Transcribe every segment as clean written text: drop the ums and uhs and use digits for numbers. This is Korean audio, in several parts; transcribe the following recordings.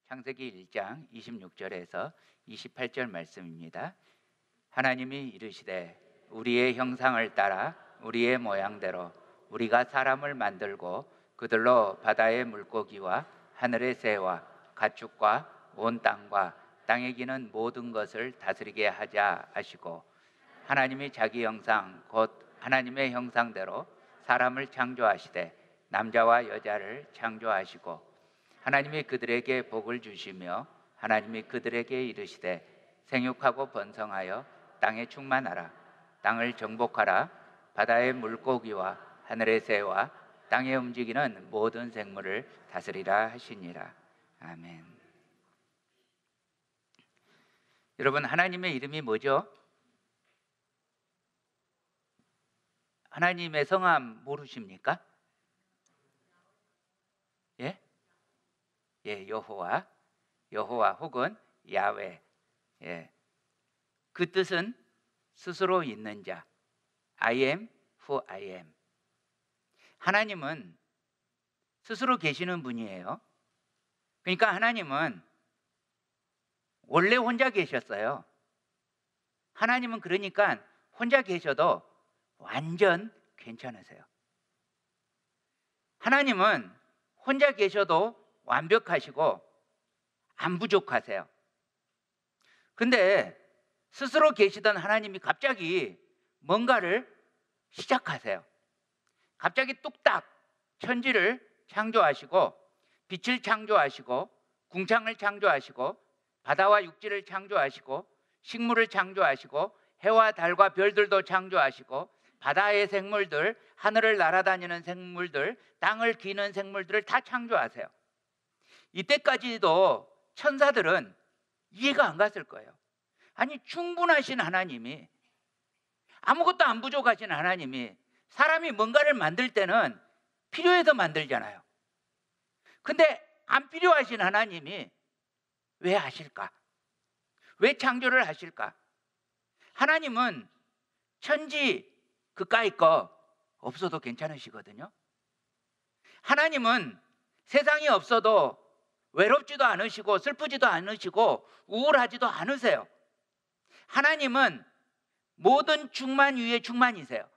창세기 1장 26절에서 28절 말씀입니다. 하나님이 이르시되 우리의 형상을 따라 우리의 모양대로 우리가 사람을 만들고 그들로 바다의 물고기와 하늘의 새와 가축과 온 땅과 땅에 기는 모든 것을 다스리게 하자 하시고, 하나님이 자기 형상 곧 하나님의 형상대로 사람을 창조하시되 남자와 여자를 창조하시고, 하나님이 그들에게 복을 주시며 하나님이 그들에게 이르시되 생육하고 번성하여 땅에 충만하라. 땅을 정복하라. 바다의 물고기와 하늘의 새와 땅에 움직이는 모든 생물을 다스리라 하시니라. 아멘. 여러분, 하나님의 이름이 뭐죠? 하나님의 성함 모르십니까? 예? 예, 여호와 혹은 야훼. 예. 그 뜻은 스스로 있는 자. I am who I am. 하나님은 스스로 계시는 분이에요. 그러니까 하나님은 원래 혼자 계셨어요. 하나님은 그러니까 혼자 계셔도 완전 괜찮으세요. 하나님은 혼자 계셔도 완벽하시고 안 부족하세요. 근데 스스로 계시던 하나님이 갑자기 뭔가를 시작하세요. 갑자기 뚝딱 천지를 창조하시고 빛을 창조하시고 궁창을 창조하시고 바다와 육지를 창조하시고 식물을 창조하시고 해와 달과 별들도 창조하시고 바다의 생물들, 하늘을 날아다니는 생물들, 땅을 기는 생물들을 다 창조하세요. 이때까지도 천사들은 이해가 안 갔을 거예요. 아니, 충분하신 하나님이, 아무것도 안 부족하신 하나님이 사람이 뭔가를 만들 때는 필요해서 만들잖아요. 근데 안 필요하신 하나님이 왜 하실까? 왜 창조를 하실까? 하나님은 천지 그까이 거 없어도 괜찮으시거든요. 하나님은 세상이 없어도 외롭지도 않으시고 슬프지도 않으시고 우울하지도 않으세요. 하나님은 모든 충만 위에 충만이세요.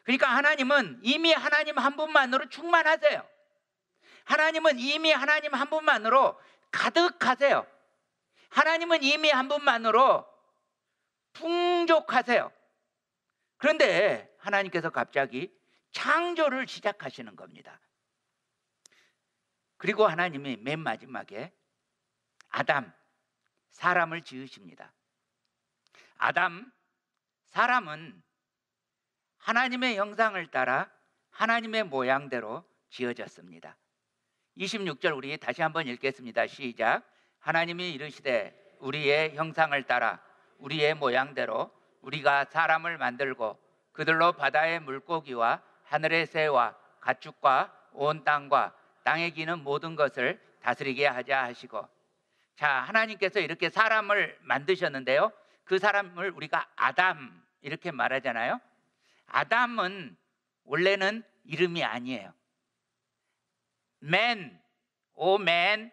그러니까 하나님은 이미 하나님 한 분만으로 충만하세요. 하나님은 이미 하나님 한 분만으로 가득하세요. 하나님은 이미 한 분만으로 풍족하세요. 그런데 하나님께서 갑자기 창조를 시작하시는 겁니다. 그리고 하나님이 맨 마지막에 아담, 사람을 지으십니다. 아담, 사람은 하나님의 형상을 따라 하나님의 모양대로 지어졌습니다. 26절 우리 다시 한번 읽겠습니다. 시작. 하나님이 이르시되 우리의 형상을 따라 우리의 모양대로 우리가 사람을 만들고 그들로 바다의 물고기와 하늘의 새와 가축과 온 땅과 땅에 기는 모든 것을 다스리게 하자 하시고. 자, 하나님께서 이렇게 사람을 만드셨는데요, 그 사람을 우리가 아담 이렇게 말하잖아요. 아담은 원래는 이름이 아니에요. man, 오 man,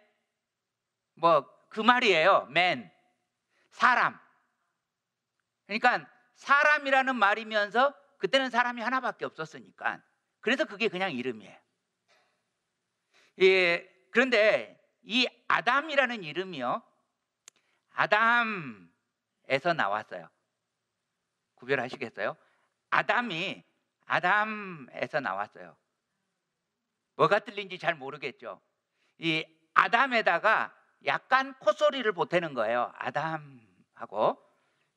뭐 그 말이에요. man, 사람. 그러니까 사람이라는 말이면서 그때는 사람이 하나밖에 없었으니까 그래서 그게 그냥 이름이에요. 예, 그런데 이 아담이라는 이름이요, 아담에서 나왔어요. 구별하시겠어요? 아담이 아담에서 나왔어요. 뭐가 틀린지 잘 모르겠죠. 이 아담에다가 약간 콧소리를 보태는 거예요. 아담하고.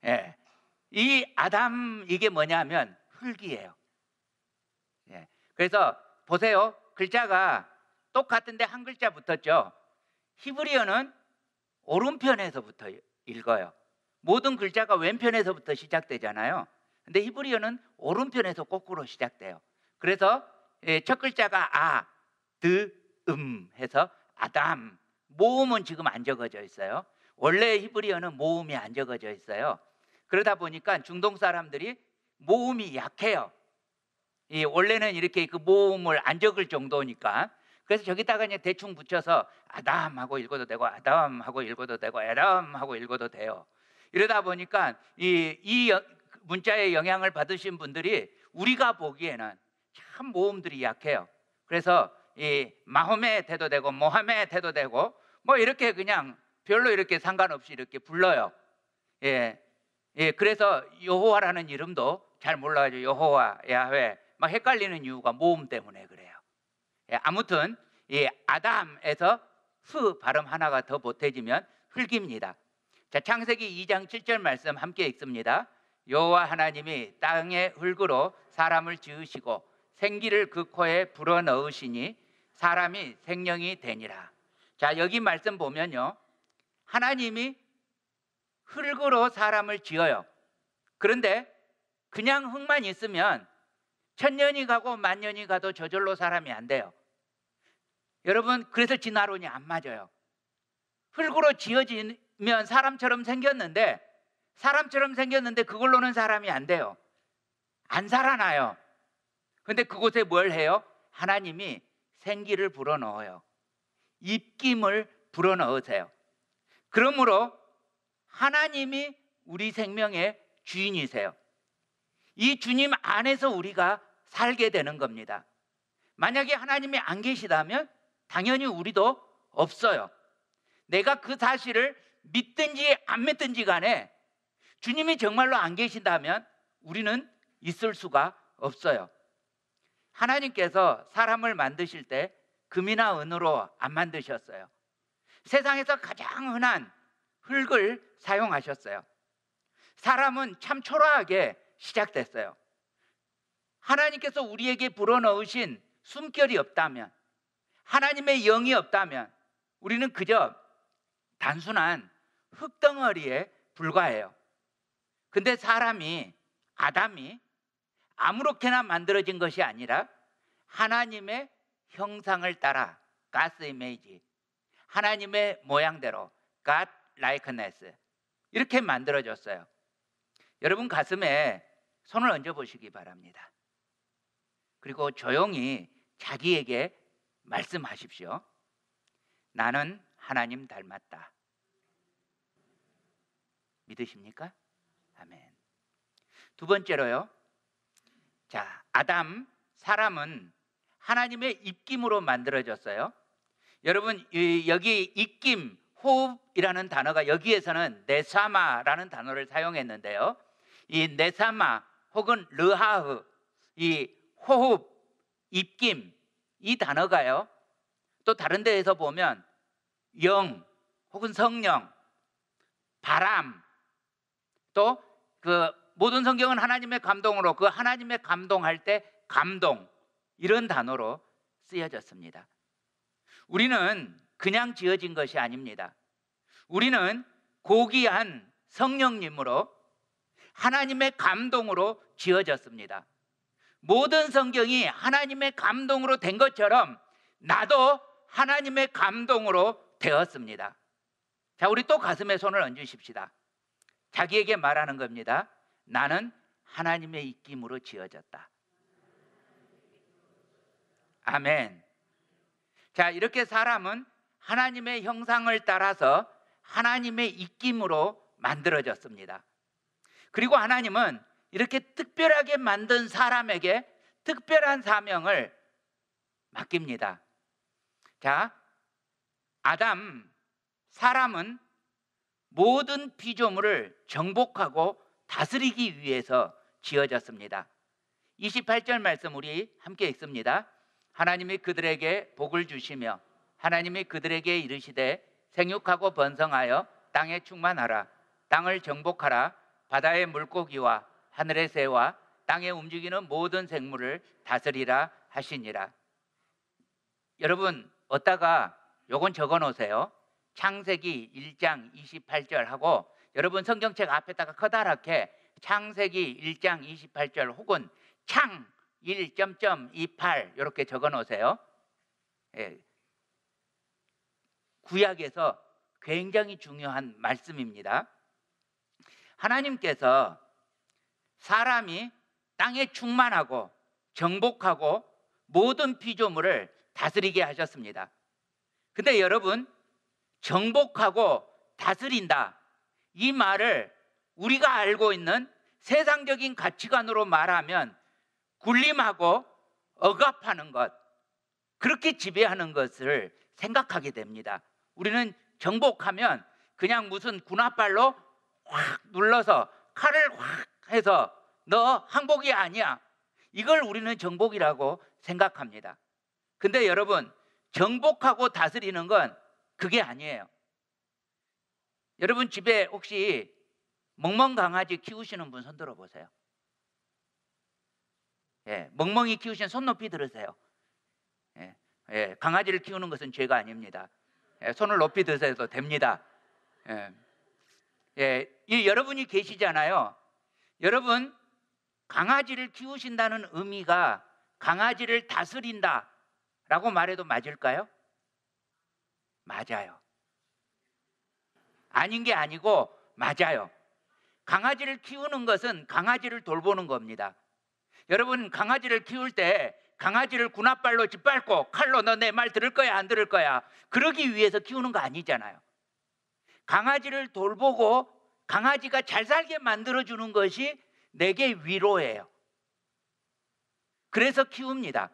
예. 이 아담, 이게 뭐냐면 흙이에요. 예. 그래서 보세요. 글자가 똑같은데 한 글자 붙었죠. 히브리어는 오른편에서부터 읽어요. 모든 글자가 왼편에서부터 시작되잖아요. 근데 히브리어는 오른편에서 거꾸로 시작돼요. 그래서 첫 글자가 아, 드, 해서 아담. 모음은 지금 안 적어져 있어요. 원래 히브리어는 모음이 안 적어져 있어요. 그러다 보니까 중동 사람들이 모음이 약해요. 원래는 이렇게 그 모음을 안 적을 정도니까. 그래서 저기다가 그냥 대충 붙여서 아담하고 읽어도 되고 아담하고 읽어도 되고 아담하고 읽어도 돼요. 이러다 보니까 이 문자의 영향을 받으신 분들이 우리가 보기에는 참 모음들이 약해요. 그래서 이 마호메트 해도 되고 모하메트 해도 되고 뭐 이렇게 그냥 별로 이렇게 상관없이 이렇게 불러요. 예, 예, 그래서 여호와라는 이름도 잘 몰라가지고 여호와, 야훼 막 헷갈리는 이유가 모음 때문에 그래요. 예, 아무튼 이 아담에서 흐 발음 하나가 더 보태지면 흙입니다. 자, 창세기 2장 7절 말씀 함께 읽습니다. 여호와 하나님이 땅의 흙으로 사람을 지으시고 생기를 그 코에 불어넣으시니 사람이 생명이 되니라. 자, 여기 말씀 보면요, 하나님이 흙으로 사람을 지어요. 그런데 그냥 흙만 있으면 천년이 가고 만년이 가도 저절로 사람이 안 돼요. 여러분, 그래서 진화론이 안 맞아요. 흙으로 지어지면 사람처럼 생겼는데 그걸로는 사람이 안 돼요. 안 살아나요. 근데 그곳에 뭘 해요? 하나님이 생기를 불어넣어요. 입김을 불어넣으세요. 그러므로 하나님이 우리 생명의 주인이세요. 이 주님 안에서 우리가 살게 되는 겁니다. 만약에 하나님이 안 계시다면 당연히 우리도 없어요. 내가 그 사실을 믿든지 안 믿든지 간에 주님이 정말로 안 계신다면 우리는 있을 수가 없어요. 하나님께서 사람을 만드실 때 금이나 은으로 안 만드셨어요. 세상에서 가장 흔한 흙을 사용하셨어요. 사람은 참 초라하게 시작됐어요. 하나님께서 우리에게 불어넣으신 숨결이 없다면, 하나님의 영이 없다면 우리는 그저 단순한 흙덩어리에 불과해요. 근데 아담이 아무렇게나 만들어진 것이 아니라 하나님의 형상을 따라 God's image, 하나님의 모양대로 God likeness, 이렇게 만들어졌어요. 여러분 가슴에 손을 얹어 보시기 바랍니다. 그리고 조용히 자기에게 말씀하십시오. 나는 하나님 닮았다. 믿으십니까? 아멘. 두 번째로요. 자, 사람은 하나님의 입김으로 만들어졌어요. 여러분, 여기 입김, 호흡이라는 단어가 여기에서는 네사마라는 단어를 사용했는데요. 이 네사마 혹은 르하흐, 이 호흡, 입김, 이 단어가요, 또 다른 데에서 보면 영 혹은 성령, 바람, 또 그 모든 성경은 하나님의 감동으로, 그 하나님의 감동할 때 감동, 이런 단어로 쓰여졌습니다. 우리는 그냥 지어진 것이 아닙니다. 우리는 고귀한 성령님으로 하나님의 감동으로 지어졌습니다. 모든 성경이 하나님의 감동으로 된 것처럼 나도 하나님의 감동으로 되었습니다. 자, 우리 또 가슴에 손을 얹으십시다. 자기에게 말하는 겁니다. 나는 하나님의 입김으로 지어졌다. 아멘. 자, 이렇게 사람은 하나님의 형상을 따라서 하나님의 입김으로 만들어졌습니다. 그리고 하나님은 이렇게 특별하게 만든 사람에게 특별한 사명을 맡깁니다. 자, 사람은 모든 피조물을 정복하고 다스리기 위해서 지어졌습니다. 28절 말씀 우리 함께 읽습니다. 하나님이 그들에게 복을 주시며 하나님이 그들에게 이르시되 생육하고 번성하여 땅에 충만하라. 땅을 정복하라. 바다의 물고기와 하늘의 새와 땅에 움직이는 모든 생물을 다스리라 하시니라. 여러분, 어디다가 요건 적어 놓으세요. 창세기 1장 28절 하고, 여러분 성경책 앞에다가 커다랗게 창세기 1장 28절 혹은 창 1.28 이렇게 적어 놓으세요. 예. 구약에서 굉장히 중요한 말씀입니다. 하나님께서 사람이 땅에 충만하고 정복하고 모든 피조물을 다스리게 하셨습니다. 근데 여러분, 정복하고 다스린다, 이 말을 우리가 알고 있는 세상적인 가치관으로 말하면 군림하고 억압하는 것, 그렇게 지배하는 것을 생각하게 됩니다. 우리는 정복하면 그냥 무슨 군홧발로 확 눌러서 칼을 확 해서 너 항복이 아니야, 이걸 우리는 정복이라고 생각합니다. 근데 여러분, 정복하고 다스리는 건 그게 아니에요. 여러분 집에 혹시 멍멍 강아지 키우시는 분 손 들어보세요. 예, 멍멍이 키우시는 손 높이 들으세요. 예, 강아지를 키우는 것은 죄가 아닙니다. 예, 손을 높이 드셔도 됩니다. 이 여러분이 계시잖아요. 여러분, 강아지를 키우신다는 의미가 강아지를 다스린다 라고 말해도 맞을까요? 맞아요. 아닌 게 아니고 맞아요. 강아지를 키우는 것은 강아지를 돌보는 겁니다. 여러분, 강아지를 키울 때 강아지를 군홧발로 짓밟고 칼로 너 내 말 들을 거야 안 들을 거야, 그러기 위해서 키우는 거 아니잖아요. 강아지를 돌보고 강아지가 잘 살게 만들어주는 것이 내게 위로예요. 그래서 키웁니다.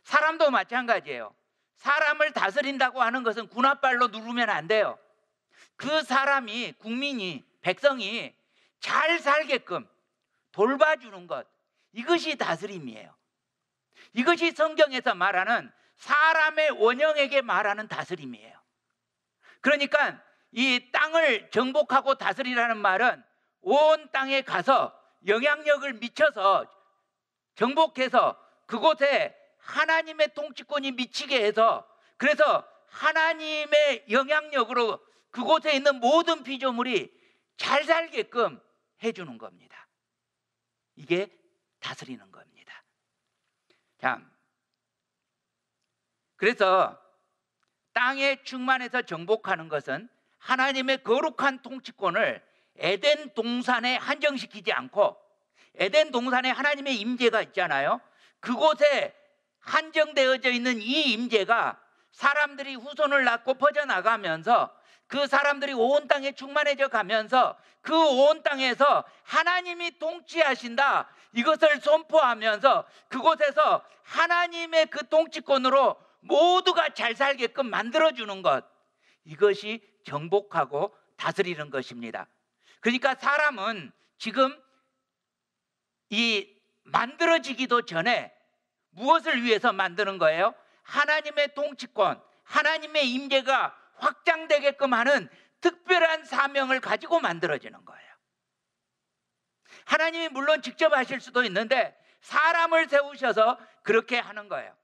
사람도 마찬가지예요. 사람을 다스린다고 하는 것은 군홧발로 누르면 안 돼요. 그 사람이, 국민이, 백성이 잘 살게끔 돌봐주는 것, 이것이 다스림이에요. 이것이 성경에서 말하는 사람의 원형에게 말하는 다스림이에요. 그러니까 이 땅을 정복하고 다스리라는 말은 온 땅에 가서 영향력을 미쳐서 정복해서 그곳에 하나님의 통치권이 미치게 해서, 그래서 하나님의 영향력으로 그곳에 있는 모든 피조물이 잘 살게끔 해주는 겁니다. 이게 다스리는 겁니다. 자, 그래서 땅에 충만해서 정복하는 것은 하나님의 거룩한 통치권을 에덴 동산에 한정시키지 않고, 에덴 동산에 하나님의 임재가 있잖아요. 그곳에 한정되어져 있는 이 임재가 사람들이 후손을 낳고 퍼져나가면서 그 사람들이 온 땅에 충만해져 가면서 그 온 땅에서 하나님이 통치하신다, 이것을 선포하면서 그곳에서 하나님의 그 통치권으로 모두가 잘 살게끔 만들어주는 것, 이것이 정복하고 다스리는 것입니다. 그러니까 사람은 지금 이 만들어지기도 전에 무엇을 위해서 만드는 거예요? 하나님의 통치권, 하나님의 임재가 확장되게끔 하는 특별한 사명을 가지고 만들어지는 거예요. 하나님이 물론 직접 하실 수도 있는데 사람을 세우셔서 그렇게 하는 거예요.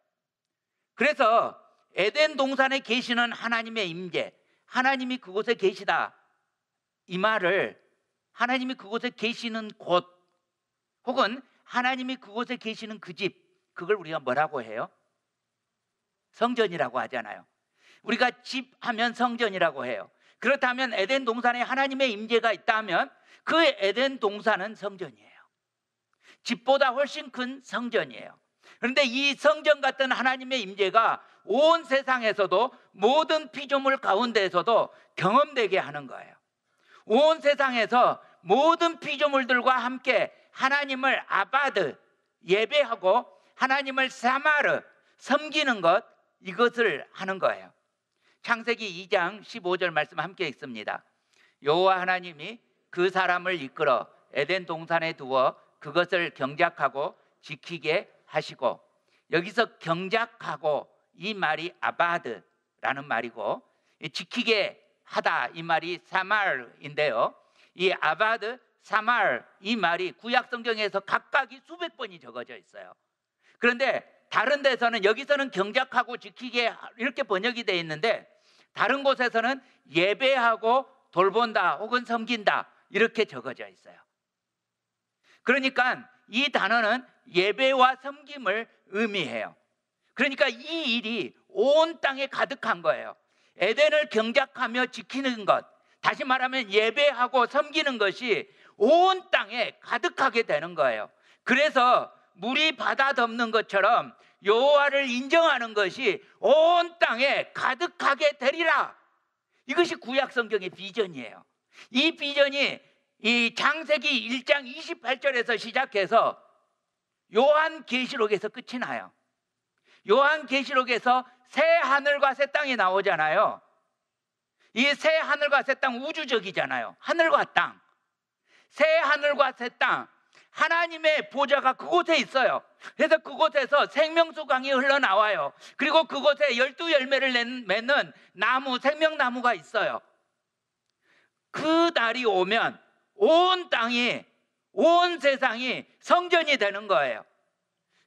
그래서 에덴 동산에 계시는 하나님의 임재, 하나님이 그곳에 계시다, 이 말을 하나님이 그곳에 계시는 곳, 혹은 하나님이 그곳에 계시는 그 집, 그걸 우리가 뭐라고 해요? 성전이라고 하잖아요. 우리가 집 하면 성전이라고 해요. 그렇다면 에덴 동산에 하나님의 임재가 있다면 그 에덴 동산은 성전이에요. 집보다 훨씬 큰 성전이에요. 그런데 이 성전 같은 하나님의 임재가 온 세상에서도 모든 피조물 가운데에서도 경험되게 하는 거예요. 온 세상에서 모든 피조물들과 함께 하나님을 아바드, 예배하고 하나님을 사마르, 섬기는 것, 이것을 하는 거예요. 창세기 2장 15절 말씀 함께 읽습니다. 여호와 하나님이 그 사람을 이끌어 에덴 동산에 두어 그것을 경작하고 지키게 하시고, 여기서 경작하고 이 말이 아바드라는 말이고, 지키게 하다 이 말이 사말인데요. 이 아바드, 사말, 이 말이 구약 성경에서 각각이 수백 번이 적어져 있어요. 그런데 다른 데서는, 여기서는 경작하고 지키게 이렇게 번역이 되어 있는데 다른 곳에서는 예배하고 돌본다 혹은 섬긴다 이렇게 적어져 있어요. 그러니까 이 단어는 예배와 섬김을 의미해요. 그러니까 이 일이 온 땅에 가득한 거예요. 에덴을 경작하며 지키는 것, 다시 말하면 예배하고 섬기는 것이 온 땅에 가득하게 되는 거예요. 그래서 물이 바다 덮는 것처럼 여호와를 인정하는 것이 온 땅에 가득하게 되리라. 이것이 구약 성경의 비전이에요. 이 비전이 이 창세기 1장 28절에서 시작해서 요한계시록에서 끝이 나요. 요한계시록에서 새 하늘과 새 땅이 나오잖아요. 이 새 하늘과 새 땅 우주적이잖아요. 하늘과 땅, 새 하늘과 새 땅, 하나님의 보좌가 그곳에 있어요. 그래서 그곳에서 생명수 강이 흘러나와요. 그리고 그곳에 12열매를 맺는 나무, 생명나무가 있어요. 그 날이 오면 온 땅이, 온 세상이 성전이 되는 거예요.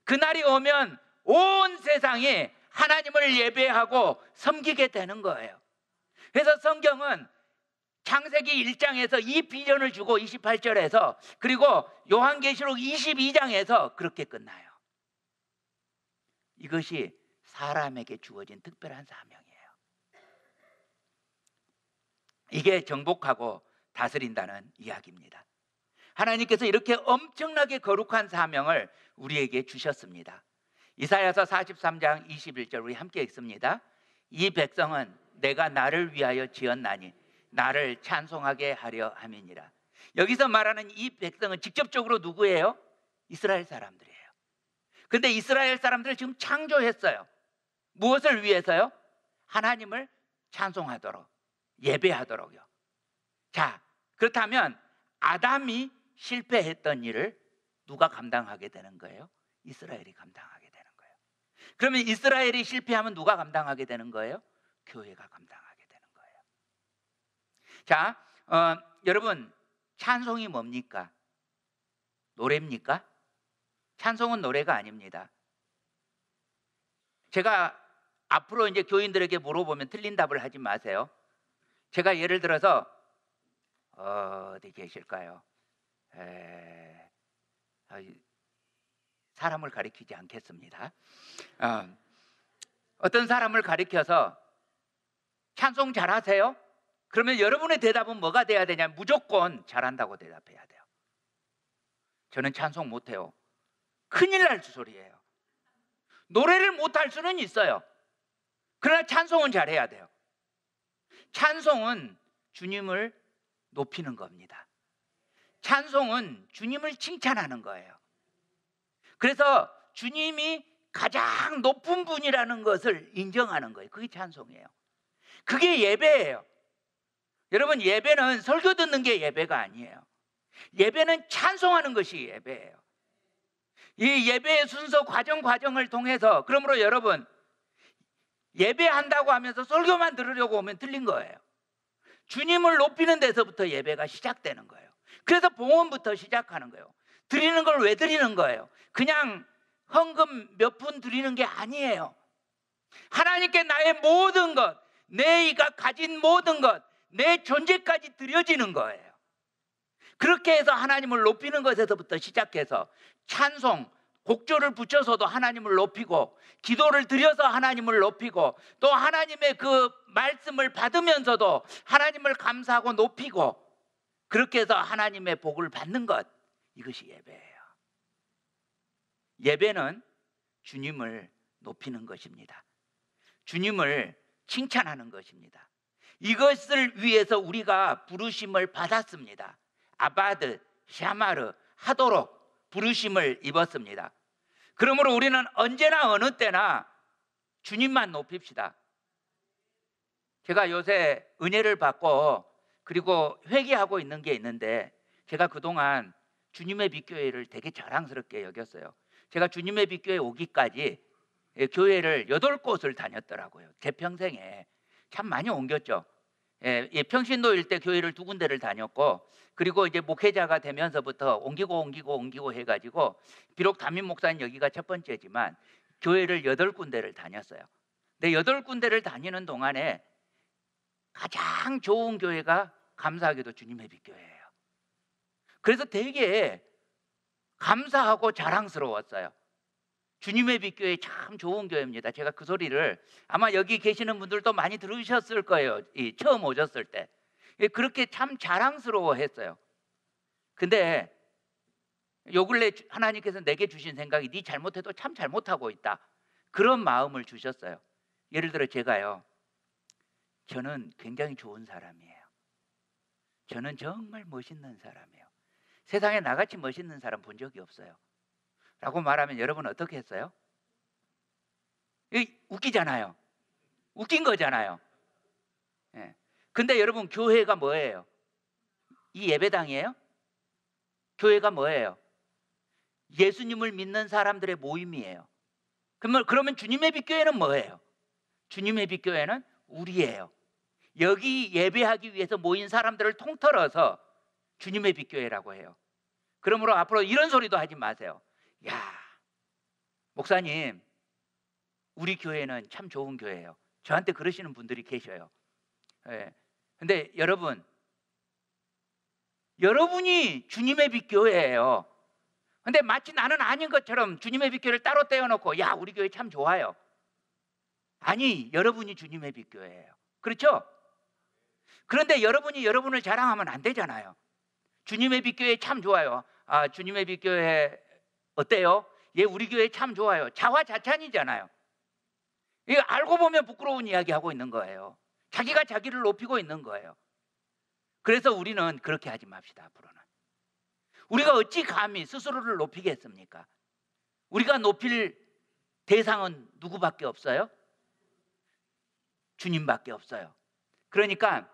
그 날이 오면 온 세상이 하나님을 예배하고 섬기게 되는 거예요. 그래서 성경은 창세기 1장에서 이 비전을 주고 28절에서, 그리고 요한계시록 22장에서 그렇게 끝나요. 이것이 사람에게 주어진 특별한 사명이에요. 이게 정복하고 다스린다는 이야기입니다. 하나님께서 이렇게 엄청나게 거룩한 사명을 우리에게 주셨습니다. 이사야서 43장 21절 우리 함께 읽습니다. 이 백성은 내가 나를 위하여 지었나니 나를 찬송하게 하려 함이니라. 여기서 말하는 이 백성은 직접적으로 누구예요? 이스라엘 사람들이에요. 그런데 이스라엘 사람들을 지금 창조했어요. 무엇을 위해서요? 하나님을 찬송하도록, 예배하도록요. 자, 그렇다면 아담이 실패했던 일을 누가 감당하게 되는 거예요? 이스라엘이 감당하게 되는 거예요. 그러면 이스라엘이 실패하면 누가 감당하게 되는 거예요? 교회가 감당하게 되는 거예요. 자, 여러분, 찬송이 뭡니까? 노래입니까? 찬송은 노래가 아닙니다. 제가 앞으로 이제 교인들에게 물어보면 틀린 답을 하지 마세요. 제가 예를 들어서 어디 계실까요? 사람을 가리키지 않겠습니다. 어떤 사람을 가리켜서 찬송 잘하세요? 그러면 여러분의 대답은 뭐가 돼야 되냐? 무조건 잘한다고 대답해야 돼요. 저는 찬송 못해요. 큰일 날 소리예요. 노래를 못할 수는 있어요. 그러나 찬송은 잘해야 돼요. 찬송은 주님을 높이는 겁니다. 찬송은 주님을 칭찬하는 거예요. 그래서 주님이 가장 높은 분이라는 것을 인정하는 거예요. 그게 찬송이에요. 그게 예배예요. 여러분, 예배는 설교 듣는 게 예배가 아니에요. 예배는 찬송하는 것이 예배예요. 이 예배의 순서 과정을 통해서, 그러므로 여러분, 예배한다고 하면서 설교만 들으려고 오면 틀린 거예요. 주님을 높이는 데서부터 예배가 시작되는 거예요. 그래서 봉헌부터 시작하는 거예요. 드리는 걸 왜 드리는 거예요? 그냥 헌금 몇 푼 드리는 게 아니에요. 하나님께 나의 모든 것, 내가 가진 모든 것, 내 존재까지 드려지는 거예요. 그렇게 해서 하나님을 높이는 것에서부터 시작해서 찬송, 곡조를 붙여서도 하나님을 높이고, 기도를 드려서 하나님을 높이고, 또 하나님의 그 말씀을 받으면서도 하나님을 감사하고 높이고, 그렇게 해서 하나님의 복을 받는 것, 이것이 예배예요. 예배는 주님을 높이는 것입니다. 주님을 칭찬하는 것입니다. 이것을 위해서 우리가 부르심을 받았습니다. 아바드, 샤마르, 하도록 부르심을 입었습니다. 그러므로 우리는 언제나 어느 때나 주님만 높입시다. 제가 요새 은혜를 받고 그리고 회개하고 있는 게 있는데, 제가 그동안 주님의 빛교회를 되게 자랑스럽게 여겼어요. 제가 주님의 빛교회 오기까지 교회를 8곳을 다녔더라고요. 제 평생에 참 많이 옮겼죠. 평신도일 때 교회를 2군데를 다녔고, 그리고 이제 목회자가 되면서부터 옮기고 해가지고, 비록 담임 목사님 여기가 첫 번째지만 교회를 8군데를 다녔어요. 근데 8군데를 다니는 동안에 가장 좋은 교회가 감사하게도 주님의 빛교회예요. 그래서 되게 감사하고 자랑스러웠어요. 주님의 빛교회 참 좋은 교회입니다. 제가 그 소리를 아마 여기 계시는 분들도 많이 들으셨을 거예요. 처음 오셨을 때. 그렇게 참 자랑스러워했어요. 근데 요 근래 하나님께서 내게 주신 생각이, 네 잘못해도 참 잘못하고 있다. 그런 마음을 주셨어요. 예를 들어 제가요, 저는 굉장히 좋은 사람이에요. 저는 정말 멋있는 사람이에요. 세상에 나같이 멋있는 사람 본 적이 없어요. 라고 말하면 여러분 어떻게 했어요? 웃기잖아요. 웃긴 거잖아요. 예. 근데 여러분, 교회가 뭐예요? 이 예배당이에요? 교회가 뭐예요? 예수님을 믿는 사람들의 모임이에요. 그러면 주님의 빛교회는 뭐예요? 주님의 빛교회는 우리예요. 여기 예배하기 위해서 모인 사람들을 통틀어서 주님의 빛교회라고 해요. 그러므로 앞으로 이런 소리도 하지 마세요. 야, 목사님, 우리 교회는 참 좋은 교회예요. 저한테 그러시는 분들이 계셔요. 예. 근데 여러분이 주님의 빛교회예요. 근데 마치 나는 아닌 것처럼 주님의 빛교회를 따로 떼어놓고, 야, 우리 교회 참 좋아요. 아니, 여러분이 주님의 빛교회예요. 그렇죠? 그런데 여러분이 여러분을 자랑하면 안 되잖아요. 주님의 빛교회 참 좋아요. 아, 주님의 빛교회 어때요? 예, 우리 교회 참 좋아요. 자화자찬이잖아요. 이거 알고 보면 부끄러운 이야기 하고 있는 거예요. 자기가 자기를 높이고 있는 거예요. 그래서 우리는 그렇게 하지 맙시다. 앞으로는 우리가 어찌 감히 스스로를 높이겠습니까? 우리가 높일 대상은 누구밖에 없어요? 주님밖에 없어요. 그러니까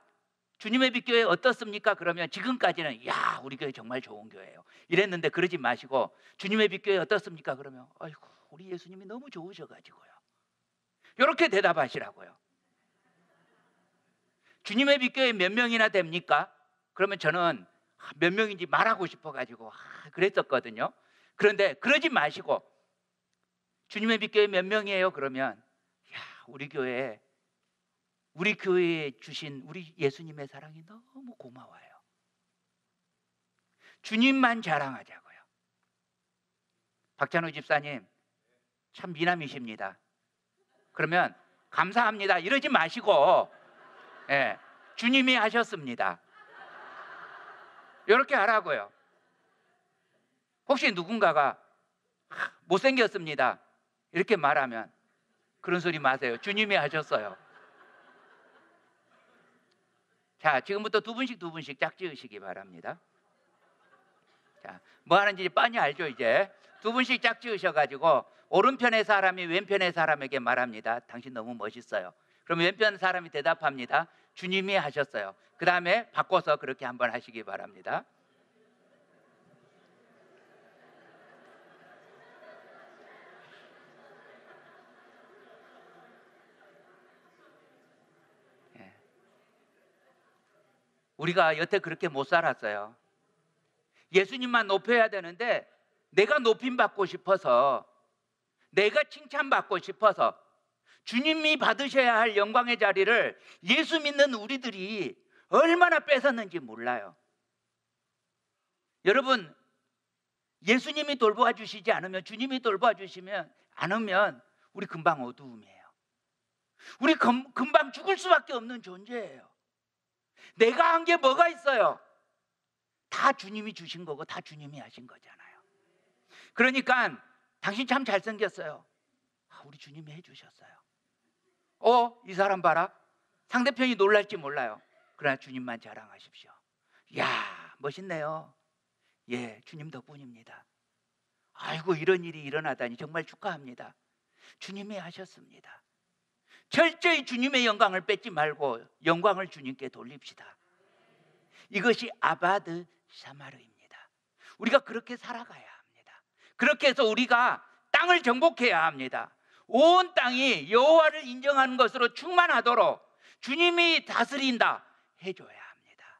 주님의 빛교회 어떻습니까? 그러면 지금까지는 야, 우리 교회 정말 좋은 교회예요 이랬는데, 그러지 마시고 주님의 빛교회 어떻습니까? 그러면 아이고, 우리 예수님이 너무 좋으셔가지고요, 이렇게 대답하시라고요. 주님의 빛교회 몇 명이나 됩니까? 그러면 저는 몇 명인지 말하고 싶어가지고 그랬었거든요. 그런데 그러지 마시고 주님의 빛교회 몇 명이에요? 그러면 야, 우리 교회에 주신 우리 예수님의 사랑이 너무 고마워요. 주님만 자랑하자고요. 박찬호 집사님 참 미남이십니다. 그러면 감사합니다 이러지 마시고, 예, 주님이 하셨습니다 이렇게 하라고요. 혹시 누군가가 못생겼습니다 이렇게 말하면 그런 소리 마세요. 주님이 하셨어요. 자, 지금부터 두 분씩 짝지으시기 바랍니다. 자, 뭐 하는지 뻔히 알죠? 이제 두 분씩 짝지으셔가지고 오른편의 사람이 왼편의 사람에게 말합니다. 당신 너무 멋있어요. 그럼 왼편 사람이 대답합니다. 주님이 하셨어요. 그 다음에 바꿔서 그렇게 한번 하시기 바랍니다. 우리가 여태 그렇게 못 살았어요. 예수님만 높여야 되는데 내가 높임받고 싶어서, 내가 칭찬받고 싶어서 주님이 받으셔야 할 영광의 자리를 예수 믿는 우리들이 얼마나 뺏었는지 몰라요. 여러분, 예수님이 돌보아 주시지 않으면, 주님이 돌보아 주시면 않으면 우리 금방 어두움이에요. 우리 금방 죽을 수밖에 없는 존재예요. 내가 한 게 뭐가 있어요? 다 주님이 주신 거고 다 주님이 하신 거잖아요. 그러니까 당신 참 잘생겼어요. 우리 주님이 해주셨어요. 이 사람 봐라. 상대편이 놀랄지 몰라요. 그러나 주님만 자랑하십시오. 야, 멋있네요. 예, 주님 덕분입니다. 아이고, 이런 일이 일어나다니 정말 축하합니다. 주님이 하셨습니다. 철저히 주님의 영광을 뺏지 말고 영광을 주님께 돌립시다. 이것이 아바드 샤마르입니다. 우리가 그렇게 살아가야 합니다. 그렇게 해서 우리가 땅을 정복해야 합니다. 온 땅이 여호와를 인정하는 것으로 충만하도록 주님이 다스린다 해줘야 합니다.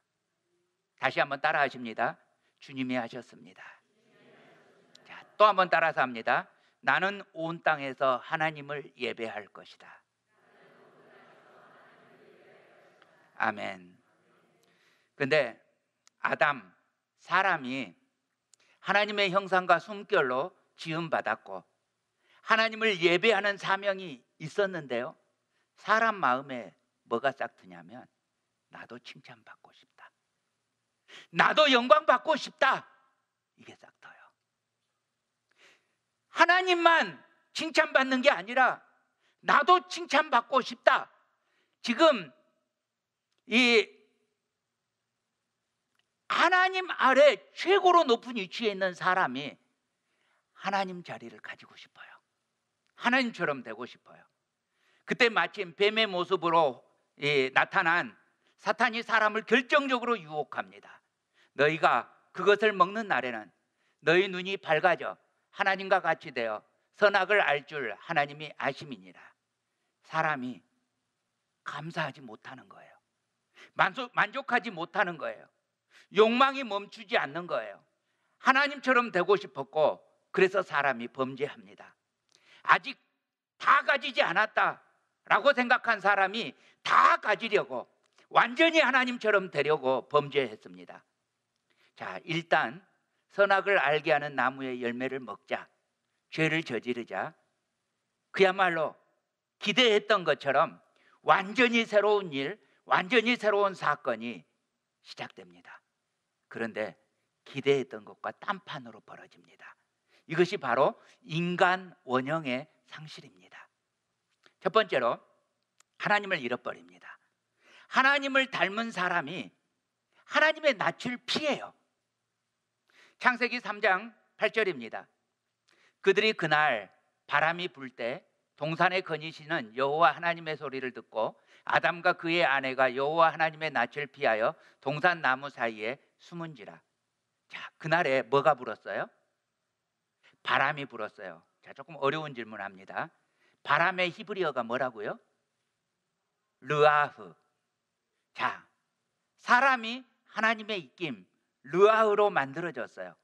다시 한번 따라 하십니다. 주님이 하셨습니다. 자, 또 한번 따라서 합니다. 나는 온 땅에서 하나님을 예배할 것이다. 아멘. 근데 사람이 하나님의 형상과 숨결로 지음받았고 하나님을 예배하는 사명이 있었는데요, 사람 마음에 뭐가 싹 트냐면 나도 칭찬받고 싶다, 나도 영광받고 싶다, 이게 싹 터요. 하나님만 칭찬받는 게 아니라 나도 칭찬받고 싶다. 지금 이 하나님 아래 최고로 높은 위치에 있는 사람이 하나님 자리를 가지고 싶어요. 하나님처럼 되고 싶어요. 그때 마침 뱀의 모습으로 나타난 사탄이 사람을 결정적으로 유혹합니다. 너희가 그것을 먹는 날에는 너희 눈이 밝아져 하나님과 같이 되어 선악을 알 줄 하나님이 아심이니라. 사람이 감사하지 못하는 거예요. 만족하지 못하는 거예요. 욕망이 멈추지 않는 거예요. 하나님처럼 되고 싶었고, 그래서 사람이 범죄합니다. 아직 다 가지지 않았다라고 생각한 사람이 다 가지려고, 완전히 하나님처럼 되려고 범죄했습니다. 자, 일단 선악을 알게 하는 나무의 열매를 먹자, 죄를 저지르자, 그야말로 기대했던 것처럼 완전히 새로운 일, 완전히 새로운 사건이 시작됩니다. 그런데 기대했던 것과 딴판으로 벌어집니다. 이것이 바로 인간 원형의 상실입니다. 첫 번째로 하나님을 잃어버립니다. 하나님을 닮은 사람이 하나님의 낯을 피해요. 창세기 3장 8절입니다. 그들이 그날 바람이 불 때 동산에 거니시는 여호와 하나님의 소리를 듣고 아담과 그의 아내가 여호와 하나님의 낯을 피하여 동산 나무 사이에 숨은지라. 자, 그날에 뭐가 불었어요? 바람이 불었어요. 자, 조금 어려운 질문합니다. 바람의 히브리어가 뭐라고요? 르아흐. 자, 사람이 하나님의 입김 르아흐로 만들어졌어요.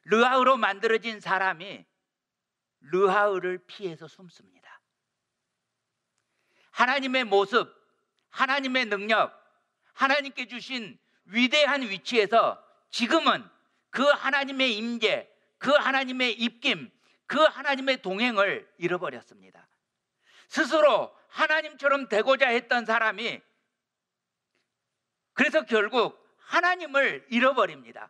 르아흐로 만들어진 사람이 르아흐를 피해서 숨습니다. 하나님의 모습, 하나님의 능력, 하나님께 주신 위대한 위치에서 지금은 그 하나님의 임재, 그 하나님의 입김, 그 하나님의 동행을 잃어버렸습니다. 스스로 하나님처럼 되고자 했던 사람이 그래서 결국 하나님을 잃어버립니다.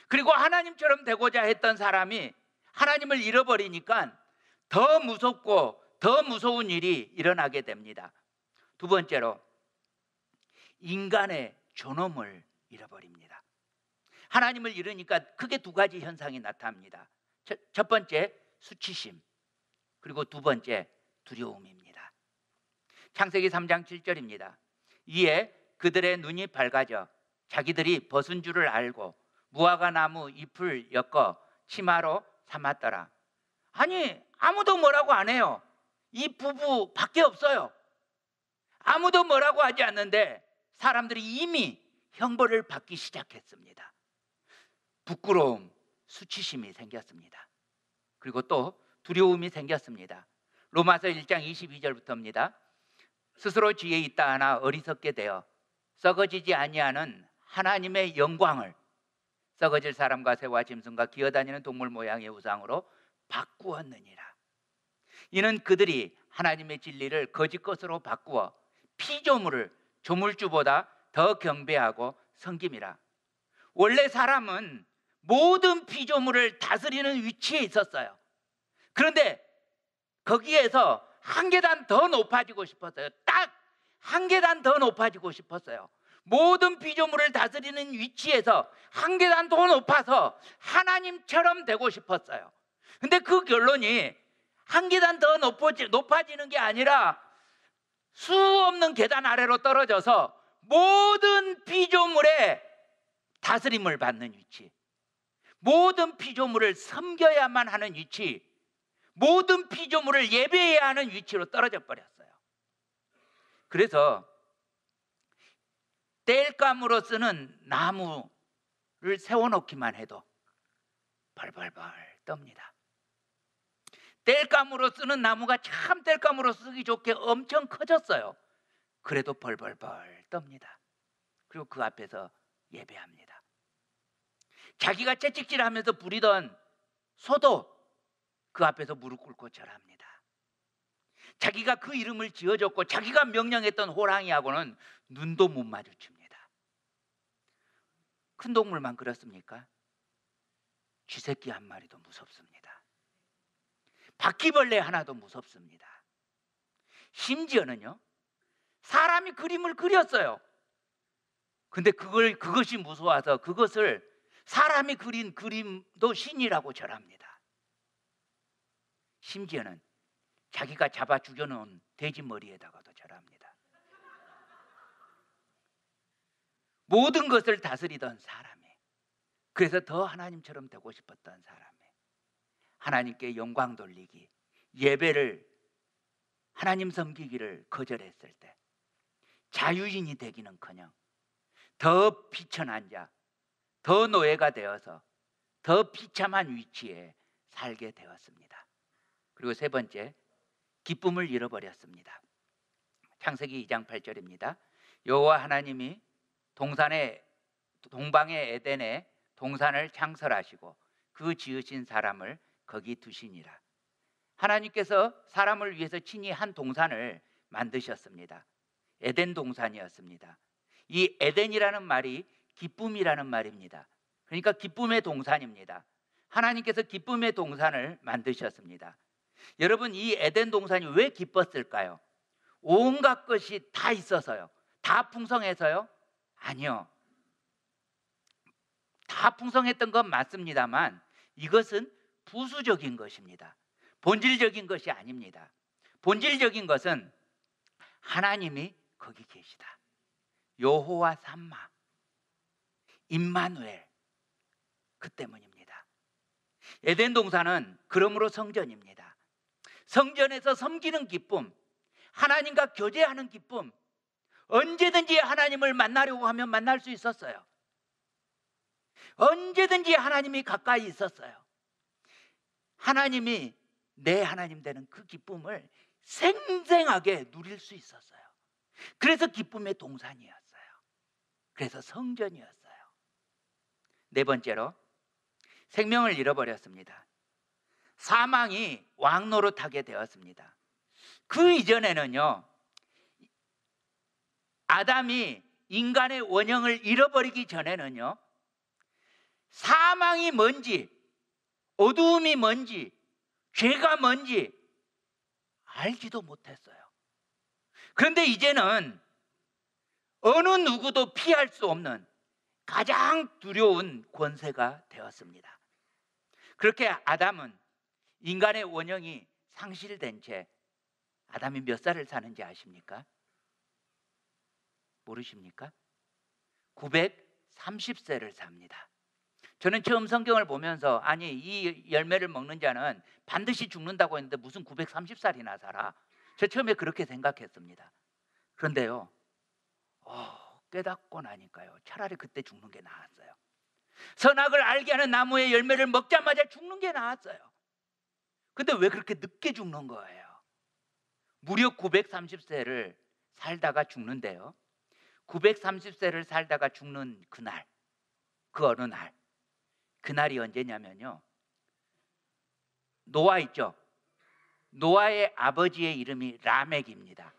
그리고 하나님처럼 되고자 했던 사람이 하나님을 잃어버리니까 더 무섭고 더 무서운 일이 일어나게 됩니다. 두 번째로 인간의 존엄을 잃어버립니다. 하나님을 잃으니까 크게 두 가지 현상이 나타납니다. 첫 번째 수치심, 그리고 두 번째 두려움입니다. 창세기 3장 7절입니다. 이에 그들의 눈이 밝아져 자기들이 벗은 줄을 알고 무화과 나무 잎을 엮어 치마로 삼았더라. 아니, 아무도 뭐라고 안 해요. 이 부부밖에 없어요. 아무도 뭐라고 하지 않는데 사람들이 이미 형벌을 받기 시작했습니다. 부끄러움, 수치심이 생겼습니다. 그리고 또 두려움이 생겼습니다. 로마서 1장 22절부터입니다. 스스로 지혜 있다 하나 어리석게 되어 썩어지지 아니하는 하나님의 영광을 썩어질 사람과 새와 짐승과 기어다니는 동물 모양의 우상으로 바꾸었느니라. 이는 그들이 하나님의 진리를 거짓 것으로 바꾸어 피조물을 조물주보다 더 경배하고 섬김이라. 원래 사람은 모든 피조물을 다스리는 위치에 있었어요. 그런데 거기에서 한 계단 더 높아지고 싶었어요. 딱 한 계단 더 높아지고 싶었어요. 모든 피조물을 다스리는 위치에서 한 계단 더 높아서 하나님처럼 되고 싶었어요. 근데 그 결론이 한 계단 더 높아지는 게 아니라 수 없는 계단 아래로 떨어져서 모든 피조물의 다스림을 받는 위치, 모든 피조물을 섬겨야만 하는 위치, 모든 피조물을 예배해야 하는 위치로 떨어져 버렸어요. 그래서 땔감으로 쓰는 나무를 세워놓기만 해도 벌벌벌 떱니다. 땔감으로 쓰는 나무가 참 땔감으로 쓰기 좋게 엄청 커졌어요. 그래도 벌벌벌 떱니다. 그리고 그 앞에서 예배합니다. 자기가 채찍질하면서 부리던 소도 그 앞에서 무릎 꿇고 절합니다. 자기가 그 이름을 지어줬고 자기가 명령했던 호랑이하고는 눈도 못 마주칩니다. 큰 동물만 그렇습니까? 쥐새끼 한 마리도 무섭습니다. 바퀴벌레 하나도 무섭습니다. 심지어는요, 사람이 그림을 그렸어요. 근데 그것이 무서워서 그것을 사람이 그린 그림도 신이라고 절합니다. 심지어는 자기가 잡아 죽여놓은 돼지 머리에다가도 절합니다. 모든 것을 다스리던 사람이, 그래서 더 하나님처럼 되고 싶었던 사람이 하나님께 영광 돌리기, 예배를, 하나님 섬기기를 거절했을 때 자유인이 되기는커녕 더 비천한 자, 더 노예가 되어서 더 비참한 위치에 살게 되었습니다. 그리고 세 번째, 기쁨을 잃어버렸습니다. 창세기 2장 8절입니다. 여호와 하나님이 동방의 에덴에 동산을 창설하시고 그 지으신 사람을 거기 두시니라. 하나님께서 사람을 위해서 친히 한 동산을 만드셨습니다. 에덴 동산이었습니다. 이 에덴이라는 말이 기쁨이라는 말입니다. 그러니까 기쁨의 동산입니다. 하나님께서 기쁨의 동산을 만드셨습니다. 여러분, 이 에덴 동산이 왜 기뻤을까요? 온갖 것이 다 있어서요? 다 풍성해서요? 아니요. 다 풍성했던 건 맞습니다만 이것은 부수적인 것입니다. 본질적인 것이 아닙니다. 본질적인 것은 하나님이 거기 계시다. 여호와 삼마, 임마누엘, 그 때문입니다. 에덴 동산은 그러므로 성전입니다. 성전에서 섬기는 기쁨, 하나님과 교제하는 기쁨, 언제든지 하나님을 만나려고 하면 만날 수 있었어요. 언제든지 하나님이 가까이 있었어요. 하나님이 내 하나님 되는 그 기쁨을 생생하게 누릴 수 있었어요. 그래서 기쁨의 동산이었어요. 그래서 성전이었어요. 네 번째로, 생명을 잃어버렸습니다. 사망이 왕노릇하게 되었습니다. 그 이전에는요, 아담이 인간의 원형을 잃어버리기 전에는요, 사망이 뭔지, 어두움이 뭔지, 죄가 뭔지 알지도 못했어요. 그런데 이제는 어느 누구도 피할 수 없는 가장 두려운 권세가 되었습니다. 그렇게 아담은 인간의 원형이 상실된 채, 아담이 몇 살을 사는지 아십니까? 모르십니까? 930세를 삽니다. 저는 처음 성경을 보면서 아니, 이 열매를 먹는 자는 반드시 죽는다고 했는데 무슨 930살이나 살아? 저 처음에 그렇게 생각했습니다. 그런데요, 깨닫고 나니까요, 차라리 그때 죽는 게 나았어요. 선악을 알게 하는 나무의 열매를 먹자마자 죽는 게 나았어요. 근데 왜 그렇게 늦게 죽는 거예요? 무려 930세를 살다가 죽는데요, 930세를 살다가 죽는 그날, 그 어느 날, 그날이 언제냐면요, 노아 있죠? 노아의 아버지의 이름이 라멕입니다.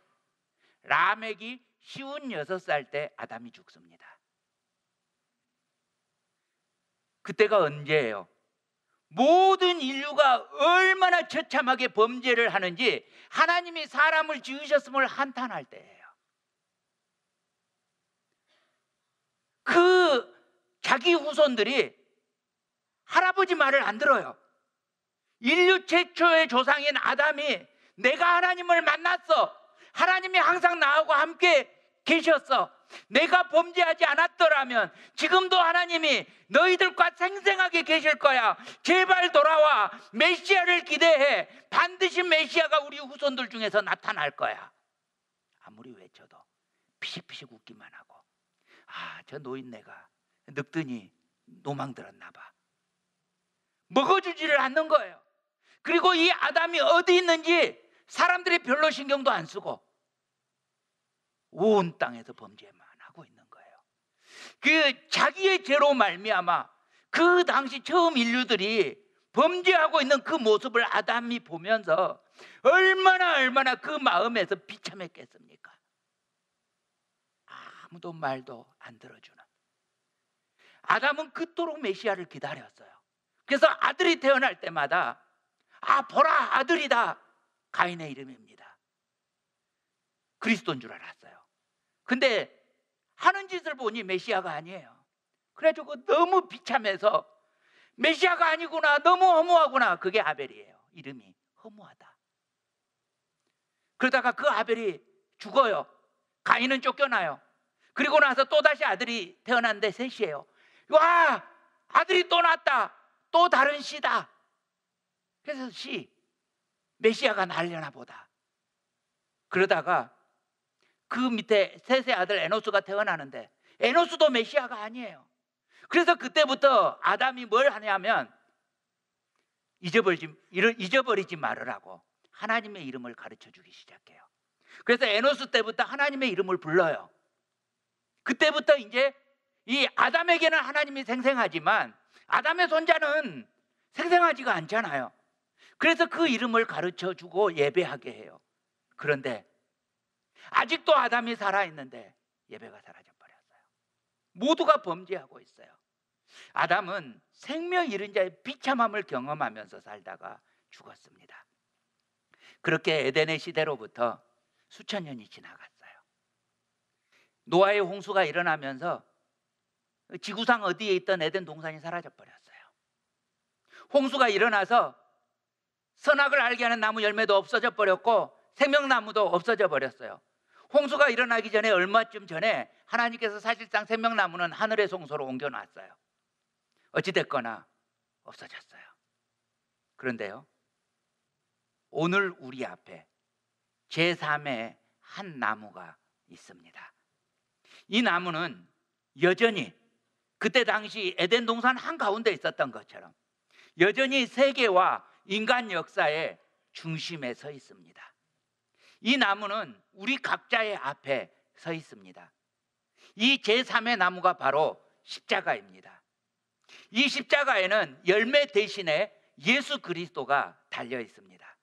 라멕이 56살 때 아담이 죽습니다. 그때가 언제예요? 모든 인류가 얼마나 처참하게 범죄를 하는지 하나님이 사람을 지으셨음을 한탄할 때예요. 그 자기 후손들이 할아버지 말을 안 들어요. 인류 최초의 조상인 아담이 내가 하나님을 만났어, 하나님이 항상 나하고 함께 계셨어, 내가 범죄하지 않았더라면 지금도 하나님이 너희들과 생생하게 계실 거야, 제발 돌아와, 메시아를 기대해, 반드시 메시아가 우리 후손들 중에서 나타날 거야. 아무리 외쳐도 피식피식 웃기만 하고, 저 노인네가 늙더니 노망 들었나 봐. 먹어주지를 않는 거예요. 그리고 이 아담이 어디 있는지 사람들이 별로 신경도 안 쓰고 온 땅에서 범죄만 하고 있는 거예요. 그 자기의 죄로 말미암아 그 당시 처음 인류들이 범죄하고 있는 그 모습을 아담이 보면서 얼마나 그 마음에서 비참했겠습니까? 아무도 말도 안 들어주는. 아담은 그토록 메시아를 기다렸어요. 그래서 아들이 태어날 때마다 아, 보라, 아들이다. 가인의 이름입니다. 그리스도인 줄 알았어요. 근데 하는 짓을 보니 메시아가 아니에요. 그래가지고 너무 비참해서 메시아가 아니구나, 너무 허무하구나. 그게 아벨이에요. 이름이 허무하다. 그러다가 그 아벨이 죽어요. 가인은 쫓겨나요. 그리고 나서 또다시 아들이 태어났는데 셋이에요. 와, 아들이 또 낳았다. 또 다른 씨다. 그래서 메시아가 날려나 보다. 그러다가 그 밑에 셋의 아들 에노스가 태어나는데 에노스도 메시아가 아니에요. 그래서 그때부터 아담이 뭘 하냐면 잊어버리지 말으라고 하나님의 이름을 가르쳐 주기 시작해요. 그래서 에노스 때부터 하나님의 이름을 불러요. 그때부터 이제 이 아담에게는 하나님이 생생하지만 아담의 손자는 생생하지가 않잖아요. 그래서 그 이름을 가르쳐 주고 예배하게 해요. 그런데 아직도 아담이 살아있는데 예배가 사라져 버렸어요. 모두가 범죄하고 있어요. 아담은 생명 잃은 자의 비참함을 경험하면서 살다가 죽었습니다. 그렇게 에덴의 시대로부터 수천 년이 지나갔어요. 노아의 홍수가 일어나면서 지구상 어디에 있던 에덴 동산이 사라져 버렸어요. 홍수가 일어나서 선악을 알게 하는 나무 열매도 없어져 버렸고 생명나무도 없어져 버렸어요. 홍수가 일어나기 전에 얼마쯤 전에 하나님께서 사실상 생명나무는 하늘의 송소로 옮겨놨어요. 어찌됐거나 없어졌어요. 그런데요, 오늘 우리 앞에 제3의 한 나무가 있습니다. 이 나무는 여전히 그때 당시 에덴 동산 한가운데 있었던 것처럼 여전히 세계와 인간 역사의 중심에 서 있습니다. 이 나무는 우리 각자의 앞에 서 있습니다. 이 제3의 나무가 바로 십자가입니다. 이 십자가에는 열매 대신에 예수 그리스도가 달려 있습니다.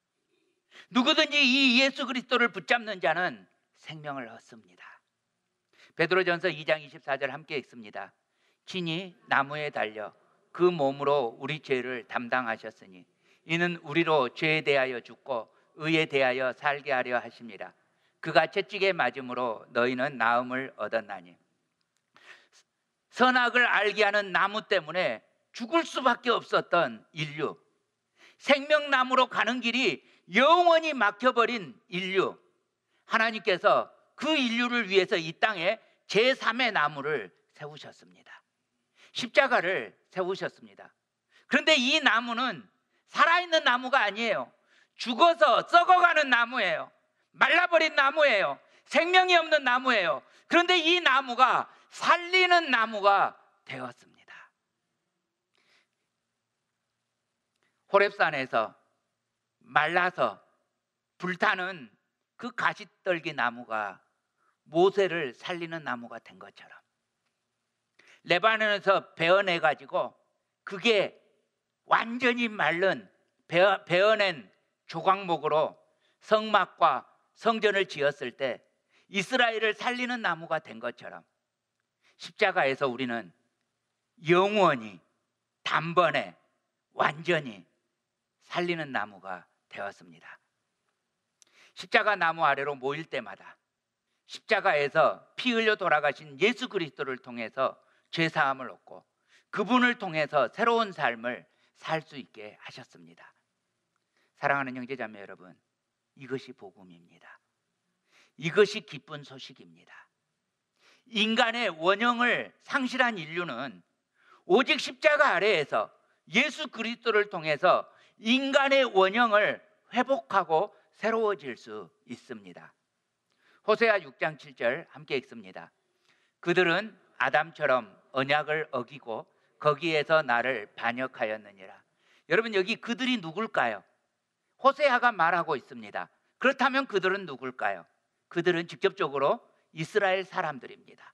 누구든지 이 예수 그리스도를 붙잡는 자는 생명을 얻습니다. 베드로전서 2장 24절 함께 읽습니다. 친히 나무에 달려 그 몸으로 우리 죄를 담당하셨으니 이는 우리로 죄에 대하여 죽고 의에 대하여 살게 하려 하심이라. 그가 채찍에 맞음으로 너희는 나음을 얻었나니. 선악을 알게 하는 나무 때문에 죽을 수밖에 없었던 인류, 생명나무로 가는 길이 영원히 막혀버린 인류, 하나님께서 그 인류를 위해서 이 땅에 제3의 나무를 세우셨습니다. 십자가를 세우셨습니다. 그런데 이 나무는 살아있는 나무가 아니에요. 죽어서 썩어가는 나무예요. 말라버린 나무예요. 생명이 없는 나무예요. 그런데 이 나무가 살리는 나무가 되었습니다. 호렙산에서 말라서 불타는 그 가시떨기 나무가 모세를 살리는 나무가 된 것처럼 레바논에서 베어내 가지고 그게 완전히 마른 베어낸 조각목으로 성막과 성전을 지었을 때 이스라엘을 살리는 나무가 된 것처럼 십자가에서 우리는 영원히 단번에 완전히 살리는 나무가 되었습니다. 십자가 나무 아래로 모일 때마다 십자가에서 피 흘려 돌아가신 예수 그리스도를 통해서 죄사함을 얻고 그분을 통해서 새로운 삶을 살 수 있게 하셨습니다. 사랑하는 형제자매 여러분, 이것이 복음입니다. 이것이 기쁜 소식입니다. 인간의 원형을 상실한 인류는 오직 십자가 아래에서 예수 그리스도를 통해서 인간의 원형을 회복하고 새로워질 수 있습니다. 호세아 6장 7절 함께 읽습니다. 그들은 아담처럼 언약을 어기고 거기에서 나를 반역하였느니라. 여러분, 여기 그들이 누굴까요? 호세아가 말하고 있습니다. 그렇다면 그들은 누굴까요? 그들은 직접적으로 이스라엘 사람들입니다.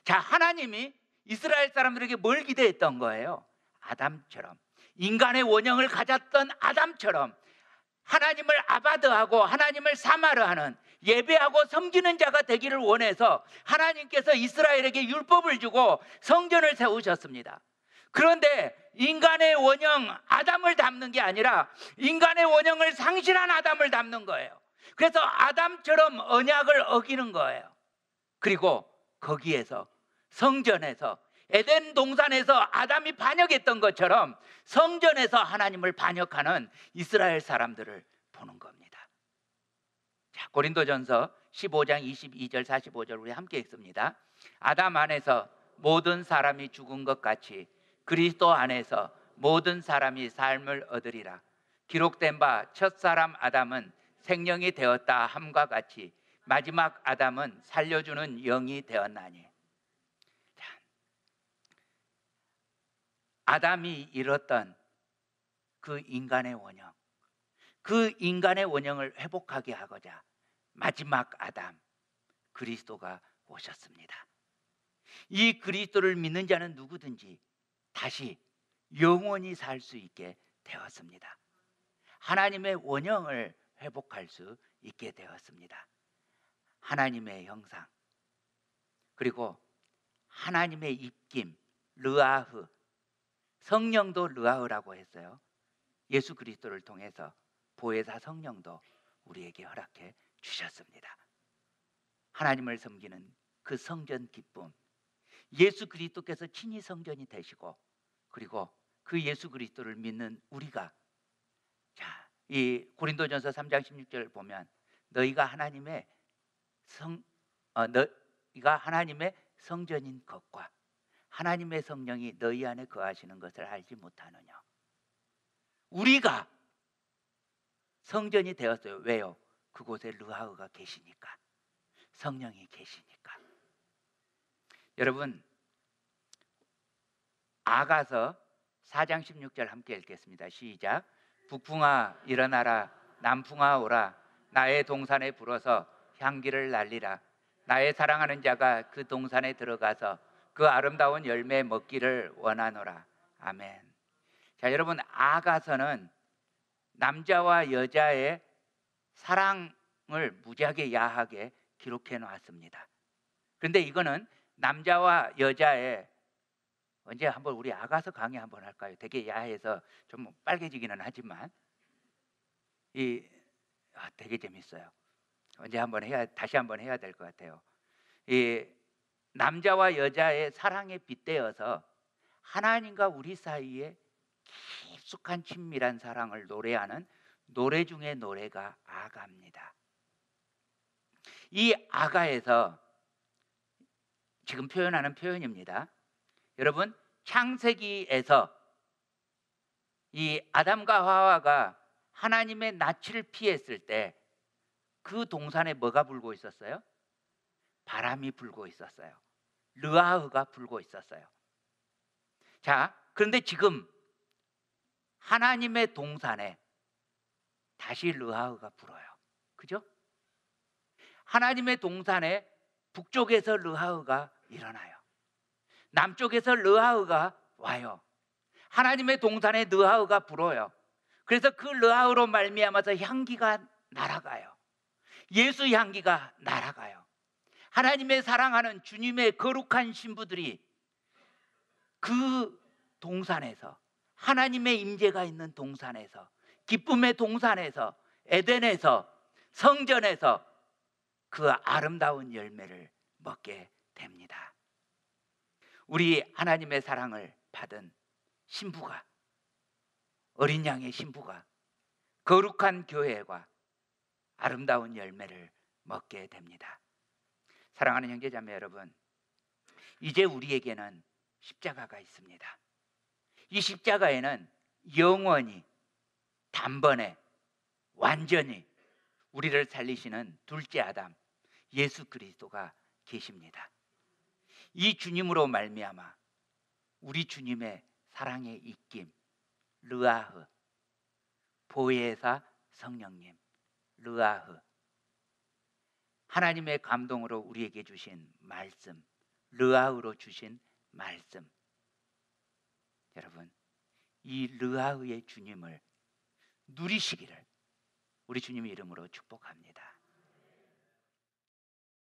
자, 하나님이 이스라엘 사람들에게 뭘 기대했던 거예요? 아담처럼, 인간의 원형을 가졌던 아담처럼 하나님을 아바드하고 하나님을 사마르하는, 예배하고 섬기는 자가 되기를 원해서 하나님께서 이스라엘에게 율법을 주고 성전을 세우셨습니다. 그런데 인간의 원형 아담을 닮는 게 아니라 인간의 원형을 상실한 아담을 닮는 거예요. 그래서 아담처럼 언약을 어기는 거예요. 그리고 거기에서 성전에서 에덴 동산에서 아담이 반역했던 것처럼 성전에서 하나님을 반역하는 이스라엘 사람들을 보는 겁니다. 자, 고린도전서 15장 22절 45절 우리 함께 읽습니다. 아담 안에서 모든 사람이 죽은 것 같이 그리스도 안에서 모든 사람이 삶을 얻으리라. 기록된 바 첫사람 아담은 생명이 되었다 함과 같이 마지막 아담은 살려주는 영이 되었나니. 자, 아담이 잃었던 그 인간의 원형, 그 인간의 원형을 회복하게 하고자 마지막 아담 그리스도가 오셨습니다. 이 그리스도를 믿는 자는 누구든지 다시 영원히 살 수 있게 되었습니다. 하나님의 원형을 회복할 수 있게 되었습니다. 하나님의 형상, 그리고 하나님의 입김, 르아흐, 성령도 르아흐라고 했어요. 예수 그리스도를 통해서 보혜사 성령도 우리에게 허락해 주셨습니다. 하나님을 섬기는 그 성전 기쁨, 예수 그리스도께서 친히 성전이 되시고, 그리고 그 예수 그리스도를 믿는 우리가, 자, 이 고린도전서 3장 16절을 보면 너희가 하나님의 성전인 것과 하나님의 성령이 너희 안에 거하시는 것을 알지 못하느냐. 우리가 성전이 되었어요. 왜요? 그곳에 르하흐가 계시니까, 성령이 계시니까. 여러분, 아가서 4장 16절 함께 읽겠습니다. 시작. 북풍아 일어나라, 남풍아 오라, 나의 동산에 불어서 향기를 날리라. 나의 사랑하는 자가 그 동산에 들어가서 그 아름다운 열매 먹기를 원하노라. 아멘. 자, 여러분, 아가서는 남자와 여자의 사랑을 무지하게 야하게 기록해 놨습니다. 그런데 이거는 남자와 여자의, 언제 한번 우리 아가서 강의 한번 할까요? 되게 야해서 좀 빨개지기는 하지만 되게 재밌어요. 언제 한번 다시 한번 해야 될 것 같아요. 이 남자와 여자의 사랑에 빗대어서 하나님과 우리 사이에 깊숙한 친밀한 사랑을 노래하는 노래 중에 노래가 아가입니다. 이 아가에서 지금 표현하는 표현입니다. 여러분, 창세기에서 이 아담과 하와가 하나님의 낯을 피했을 때 그 동산에 뭐가 불고 있었어요? 바람이 불고 있었어요. 르아흐가 불고 있었어요. 자, 그런데 지금 하나님의 동산에 다시 르아흐가 불어요. 그죠? 하나님의 동산에 북쪽에서 르아흐가 일어나요. 남쪽에서 르아흐가 와요. 하나님의 동산에 르아흐가 불어요. 그래서 그 르아흐로 말미암아서 향기가 날아가요. 예수 향기가 날아가요. 하나님의 사랑하는 주님의 거룩한 신부들이 그 동산에서, 하나님의 임재가 있는 동산에서, 기쁨의 동산에서, 에덴에서, 성전에서 그 아름다운 열매를 먹게 됩니다. 우리 하나님의 사랑을 받은 신부가, 어린 양의 신부가 거룩한 교회와 아름다운 열매를 먹게 됩니다. 사랑하는 형제자매 여러분, 이제 우리에게는 십자가가 있습니다. 이 십자가에는 영원히, 단번에, 완전히 우리를 살리시는 둘째 아담 예수 그리스도가 계십니다. 이 주님으로 말미암아 우리 주님의 사랑의 입김 르아흐, 보혜사 성령님 르아흐, 하나님의 감동으로 우리에게 주신 말씀 르아흐로 주신 말씀, 여러분, 이 르아흐의 주님을 누리시기를 우리 주님의 이름으로 축복합니다.